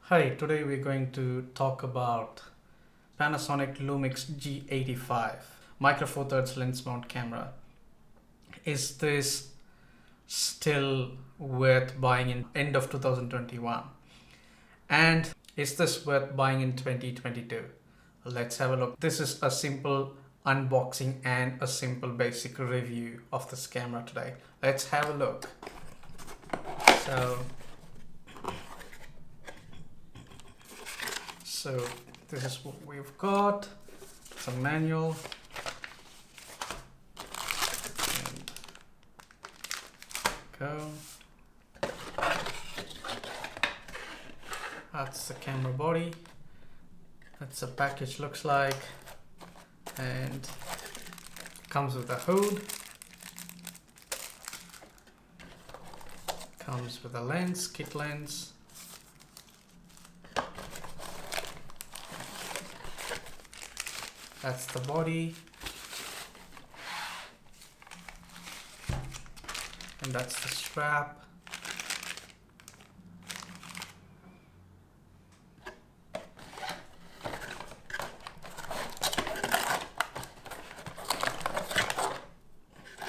Hi, today we're going to talk about Panasonic Lumix G85 Micro Four Thirds lens mount camera. Is this still worth buying in end of 2021? And is this worth buying in 2022? Let's have a look. This is a simple unboxing and a simple basic review of this camera today. Let's have a look. So this is what we've got. It's a manual. And go. That's the camera body. That's the package looks like. And comes with a hood. Comes with a lens, kit lens. That's the body. And that's the strap.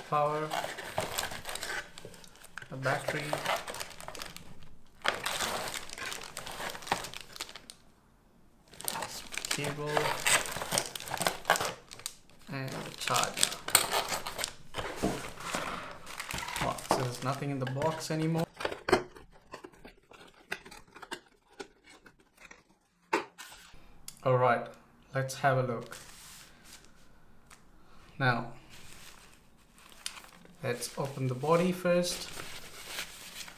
Power. The battery. Cable. And the charger. Well, so there's nothing in the box anymore. Alright, let's have a look. Now, let's open the body first.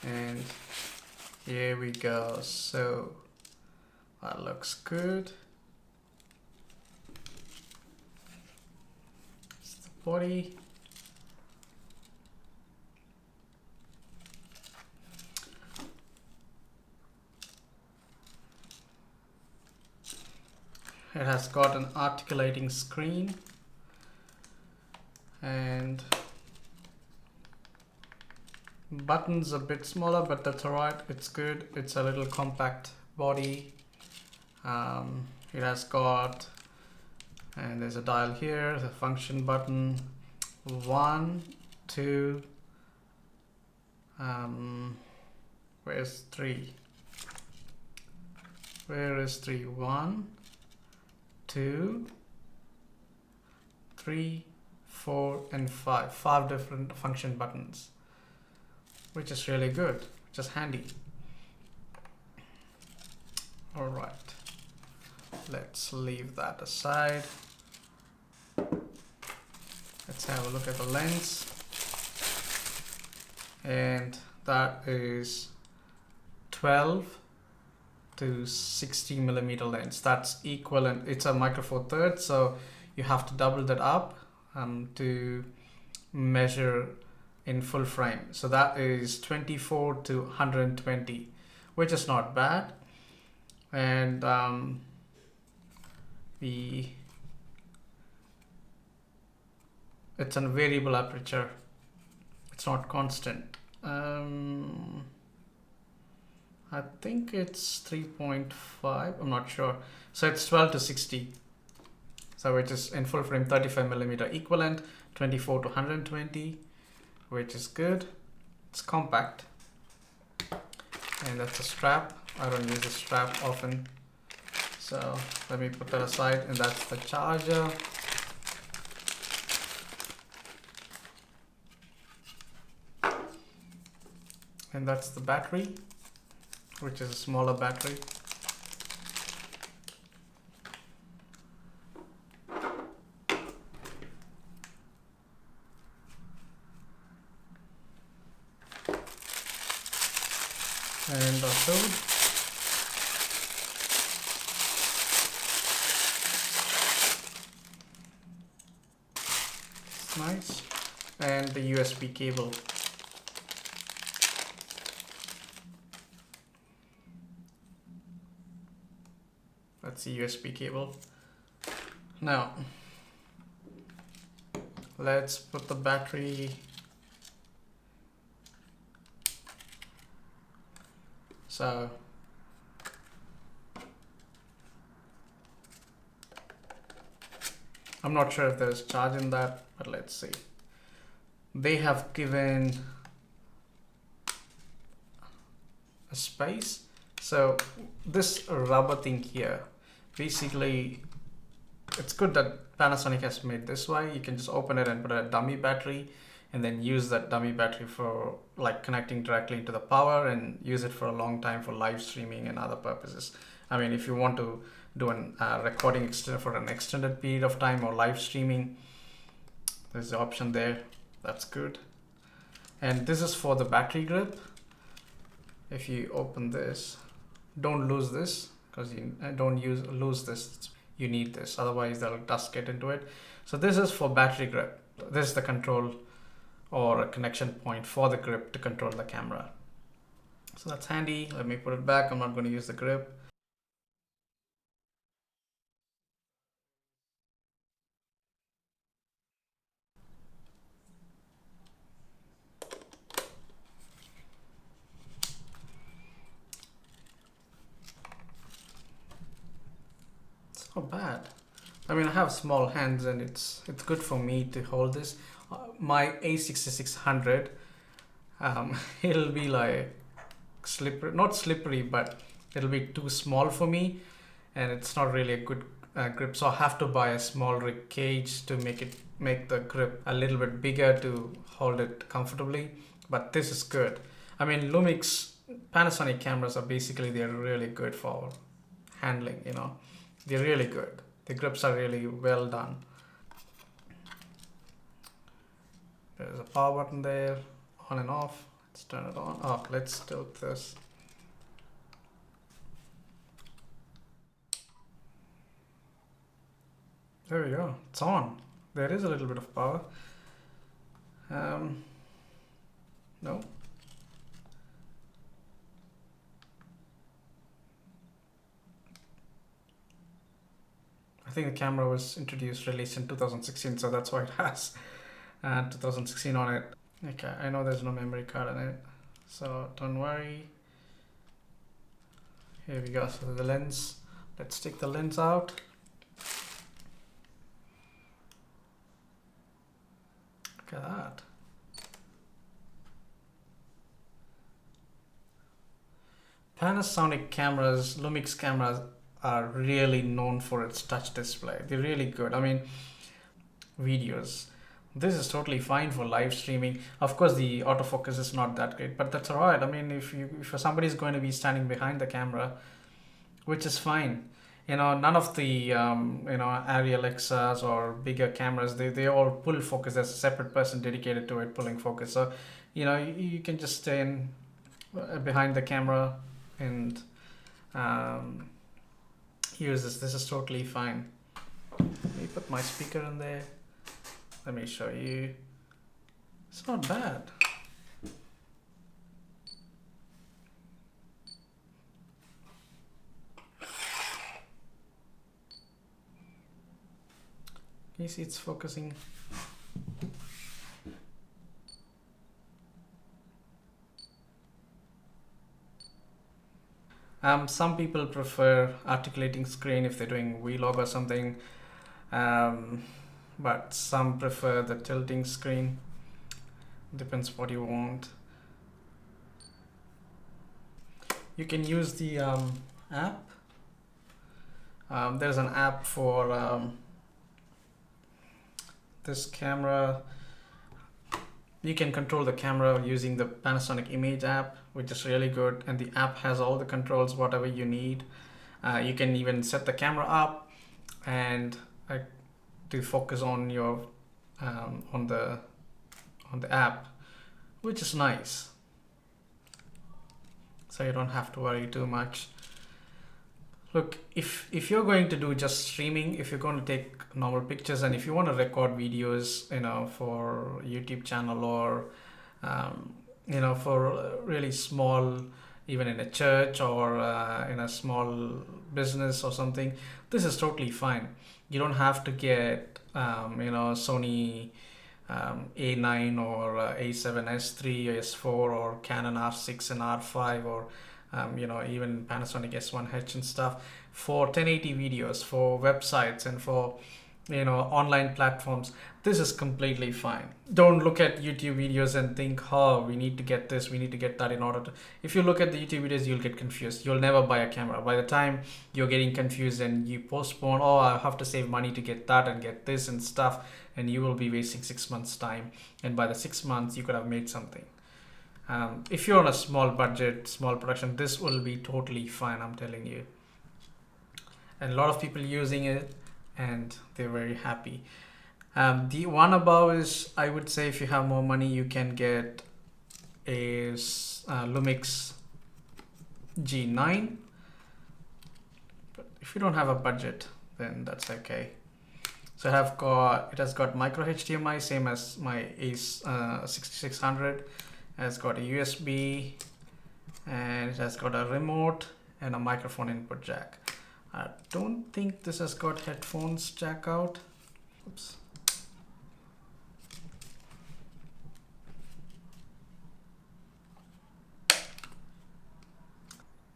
And here we go. So, that looks good. Body. It has got an articulating screen and buttons a bit smaller, but that's alright. It's good. It's a little compact body. It has got, and there's a dial here, the function button, 1, 2, where's 3? Where is 3? 1, 2, 3, 4, and 5. 5 different function buttons, which is really good, which is handy. Alright, let's leave that aside. Let's have a look at the lens, and that is 12 to 60 millimeter lens. That's equivalent. It's a Micro Four Thirds, so you have to double that up to measure in full frame. So that is 24 to 120, which is not bad. And it's a variable aperture. It's not constant. I think it's 3.5. I'm not sure. So it's 12 to 60. So which is in full frame 35 millimeter equivalent, 24 to 120, which is good. It's compact. And that's a strap. I don't use a strap often. So let me put that aside, and that's the charger. And that's the battery, which is a smaller battery. And the hood. It's nice. And the USB cable. That's the USB cable. Now, let's put the battery So I'm not sure if there's charge in that, but let's see. They have given a space. So this rubber thing here, basically, it's good that Panasonic has made this way. You can just open it and put a dummy battery and then use that dummy battery for like connecting directly into the power and use it for a long time for live streaming and other purposes. I mean, if you want to do an recording for an extended period of time or live streaming, there's the option there. That's good. And this is for the battery grip. If you open this, don't lose this, because you don't lose this. You need this, otherwise there'll dust get into it. So this is for battery grip. This is the control or a connection point for the grip to control the camera. So that's handy. Let me put it back. I'm not going to use the grip. It's not bad. I mean, I have small hands and it's good for me to hold this. My A6600, it'll be like slippery, not slippery, but it'll be too small for me, and it's not really a good grip. So I have to buy a small rig cage to make the grip a little bit bigger to hold it comfortably. But this is good. I mean, Lumix Panasonic cameras are basically, they're really good for handling. You know, they're really good. The grips are really well done. There's a power button there, on and off. Let's turn it on. Oh, let's tilt this. There we go. It's on. There is a little bit of power. No. I think the camera was released in 2016, so that's why it has 2016 on it. Okay, I know there's no memory card in it, so don't worry. Here we go. So the lens. Let's take the lens out. Look at that. Panasonic cameras, Lumix cameras are really known for its touch display. They're really good. I mean, videos. This is totally fine for live streaming. Of course, the autofocus is not that great, but that's alright. I mean, if somebody is going to be standing behind the camera, which is fine. You know, none of the Arri Alexas or bigger cameras, they all pull focus. There's a separate person dedicated to it pulling focus. So, you know, you can just stay in behind the camera and use this. This is totally fine. Let me put my speaker in there. Let me show you. It's not bad. Can you see it's focusing? Some people prefer articulating screen if they're doing vlog or something, but some prefer the tilting screen. Depends what you want. You can use the app. There's an app for this camera. You can control the camera using the Panasonic Image app, which is really good, and the app has all the controls, whatever you need. You can even set the camera up and to focus on your on the app, which is nice. So you don't have to worry too much. Look, if you're going to do just streaming, if you're going to take normal pictures, and if you want to record videos, you know, for YouTube channel or you know, for really small, even in a church or in a small business or something, this is totally fine. You don't have to get you know, Sony A9 or A7S3 or S4 or Canon R6 and R5 or you know, even Panasonic S1H and stuff for 1080 videos, for websites and for online platforms, this is completely fine. Don't look at YouTube videos and think, oh, we need to get this, we need to get that in order to. If you look at the YouTube videos, you'll get confused. You'll never buy a camera. By the time you're getting confused and you postpone, oh, I have to save money to get that and get this and stuff, and you will be wasting 6 months' time. And by the 6 months, you could have made something. If you're on a small budget, small production, this will be totally fine, I'm telling you. And a lot of people using it, and they're very happy. The one above is, I would say, if you have more money, you can get a Lumix G9. But if you don't have a budget, then that's okay. So it has got micro HDMI, same as my Ace 6600. It has got a USB, and it has got a remote and a microphone input jack. I don't think this has got headphones jack out. Oops.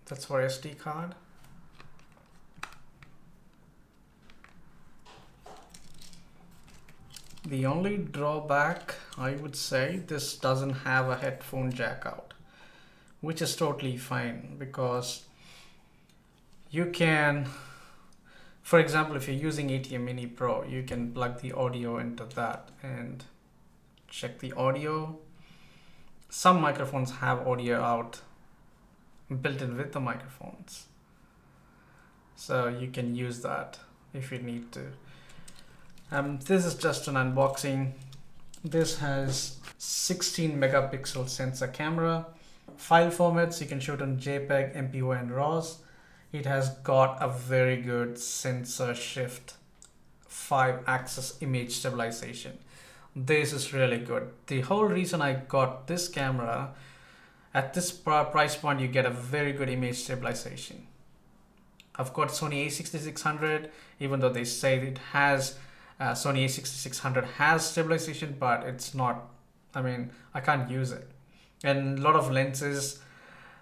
That's for SD card. The only drawback, I would say, this doesn't have a headphone jack out, which is totally fine, because you can, for example, if you're using ATEM Mini Pro, you can plug the audio into that and check the audio. Some microphones have audio out built in with the microphones, so you can use that if you need to. This is just an unboxing. This has 16 megapixel sensor camera. File formats, you can shoot on JPEG, MPO, and RAWs. It has got a very good sensor shift 5-axis image stabilization. This is really good. The whole reason I got this camera, at this price point, you get a very good image stabilization. I've got Sony a6600, even though they say it has Sony a6600 has stabilization, but it's not, I can't use it. And a lot of lenses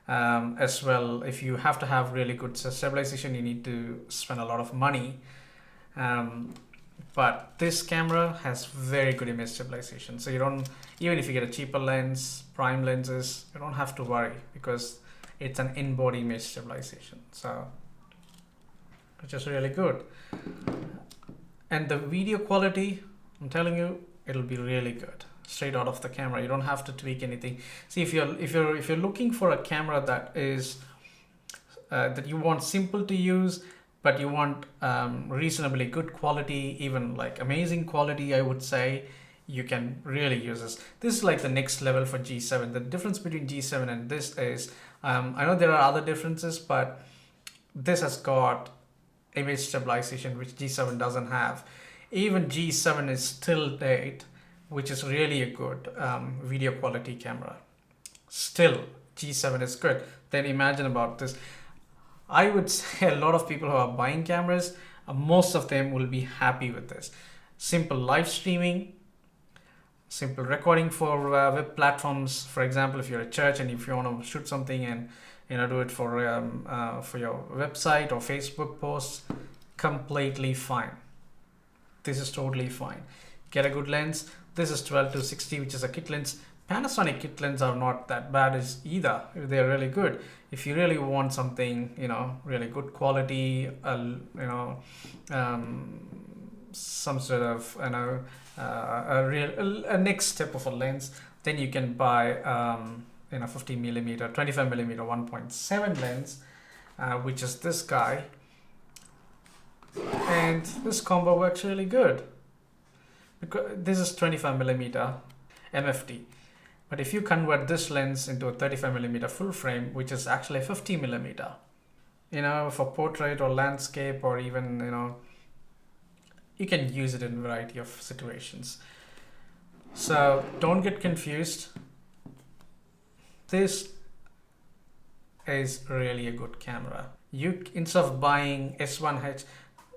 as well, if you have to have really good stabilization, you need to spend a lot of money. But this camera has very good image stabilization. So you don't, even if you get a cheaper lens, prime lenses, you don't have to worry, because it's an in-body image stabilization. So, which is really good. And the video quality, I'm telling you, it'll be really good straight out of the camera. You don't have to tweak anything. See, if you're looking for a camera that is that you want simple to use, but you want reasonably good quality, even like amazing quality, I would say, you can really use this. This is like the next level for G7. The difference between G7 and this is, I know there are other differences, but this has got image stabilization, which G7 doesn't have. Even G7 is still date, which is really a good video quality camera. Still, G7 is good. Then imagine about this. I would say a lot of people who are buying cameras, most of them will be happy with this. Simple live streaming, simple recording for web platforms. For example, if you're a church and if you want to shoot something and do it for your website or Facebook posts, completely fine. This is totally fine. Get a good lens. This is 12-60, which is a kit lens. Panasonic kit lenses are not that bad either. They're really good. If you really want something, really good quality, some sort of, a next step of a lens, then you can buy 50mm, 25mm 1.7 lens, which is this guy, and this combo works really good, because this is 25mm MFD, but if you convert this lens into a 35mm full frame, which is actually 50mm, for portrait or landscape, or even you can use it in a variety of situations. So don't get confused. This is really a good camera. You, instead of buying S1H,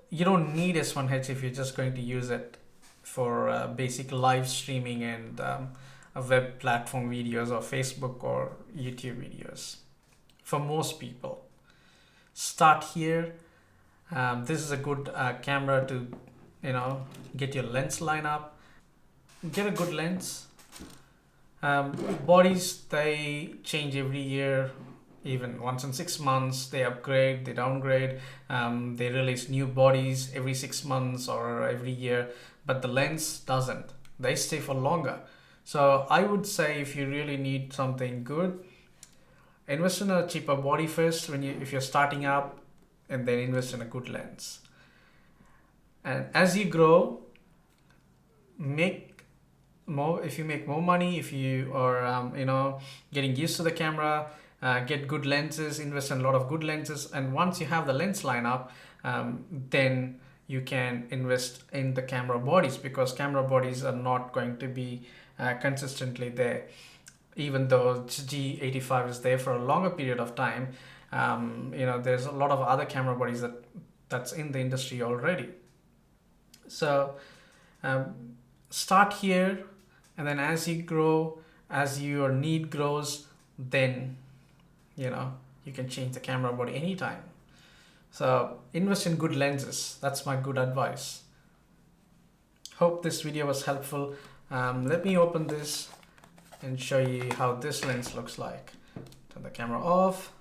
you don't need S1H if you're just going to use it for basic live streaming and web platform videos or Facebook or YouTube videos. For most people, start here. This is a good camera to get your lens line up, get a good lens. Bodies, they change every year, even once in 6 months. They upgrade, they downgrade, they release new bodies every 6 months or every year, but the lens doesn't. They stay for longer. So I would say if you really need something good, invest in a cheaper body first if you're starting up, and then invest in a good lens. And as you grow, make more. If you make more money, if you are getting used to the camera, get good lenses, invest in a lot of good lenses, and once you have the lens lineup, then you can invest in the camera bodies, because camera bodies are not going to be consistently there. Even though G85 is there for a longer period of time, there's a lot of other camera bodies that's in the industry already. So start here, and then as you grow, as your need grows, then you can change the camera body anytime. So invest in good lenses. That's my good advice. Hope this video was helpful. Let me open this and show you how this lens looks like. Turn the camera off.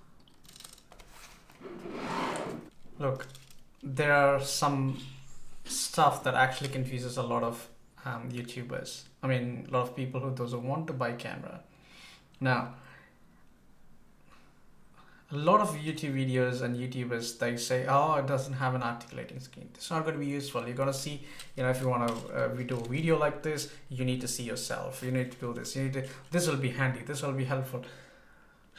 Look, there are some stuff that actually confuses a lot of YouTubers. I mean, a lot of people those who want to buy camera. Now, a lot of YouTube videos and YouTubers, they say, oh, it doesn't have an articulating screen. It's not going to be useful. You're going to see, if you want to do a video like this, you need to see yourself. You need to do this. This will be handy. This will be helpful.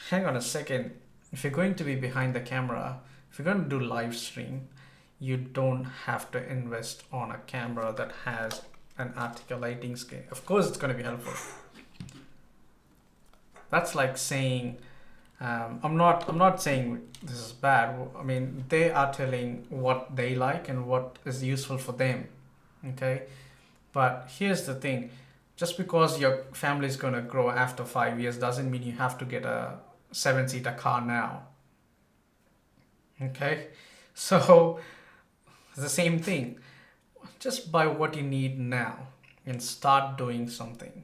Hang on a second. If you're going to be behind the camera, if you're going to do live stream, you don't have to invest on a camera that has an articulating screen. Of course, it's going to be helpful. That's like saying, I'm not saying this is bad. I mean, they are telling what they like and what is useful for them. Okay, but here's the thing: just because your family is going to grow after 5 years doesn't mean you have to get a 7-seater car now. Okay, so it's the same thing. Just buy what you need now and start doing something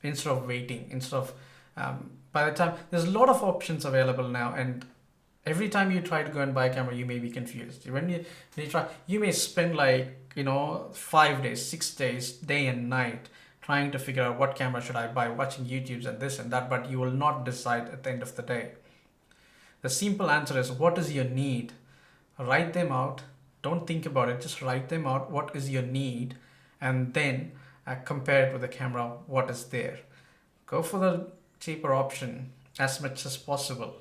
instead of waiting. Instead of by the time, there's a lot of options available now, and every time you try to go and buy a camera, you may be confused. When you try, you may spend 5 days, 6 days, day and night trying to figure out what camera should I buy, watching YouTubes and this and that, but you will not decide at the end of the day. The simple answer is, what is your need? Write them out. Don't think about it. Just write them out. What is your need? And then compare it with the camera. What is there? Go for the cheaper option as much as possible,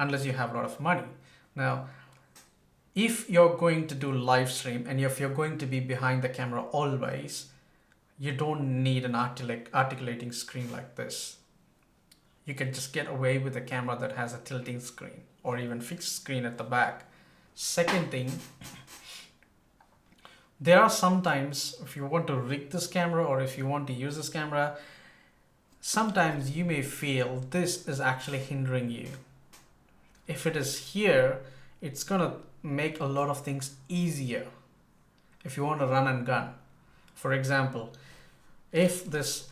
unless you have a lot of money. Now, if you're going to do live stream and if you're going to be behind the camera always, you don't need an articulating screen like this. You can just get away with a camera that has a tilting screen or even fixed screen at the back. Second thing, there are sometimes, if you want to rig this camera or if you want to use this camera, sometimes you may feel this is actually hindering you. If it is here, it's gonna make a lot of things easier if you want to run and gun. For example, if this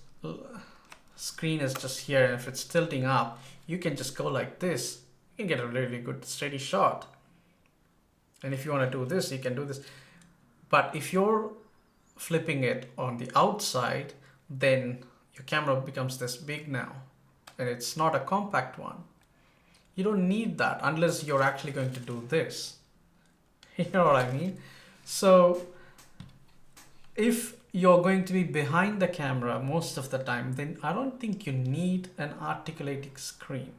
screen is just here and if it's tilting up, you can just go like this. You can get a really good steady shot. And if you want to do this, you can do this. But if you're flipping it on the outside, then your camera becomes this big now, and it's not a compact one. You don't need that unless you're actually going to do this. You know what I mean? So if you're going to be behind the camera most of the time, then I don't think you need an articulating screen.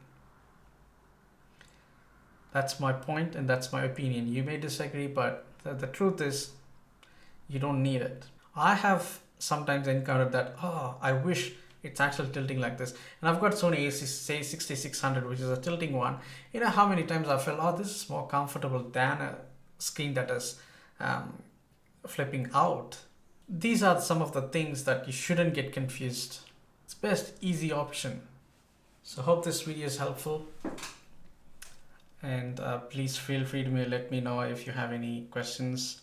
That's my point and that's my opinion. You may disagree, but the truth is you don't need it. I have sometimes encountered that, I wish it's actually tilting like this. And I've got Sony a6600, which is a tilting one. You know how many times I felt, this is more comfortable than a screen that is flipping out. These are some of the things that you shouldn't get confused. It's best easy option. So hope this video is helpful. And please feel free to let me know if you have any questions.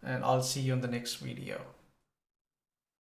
and I'll see you in the next video.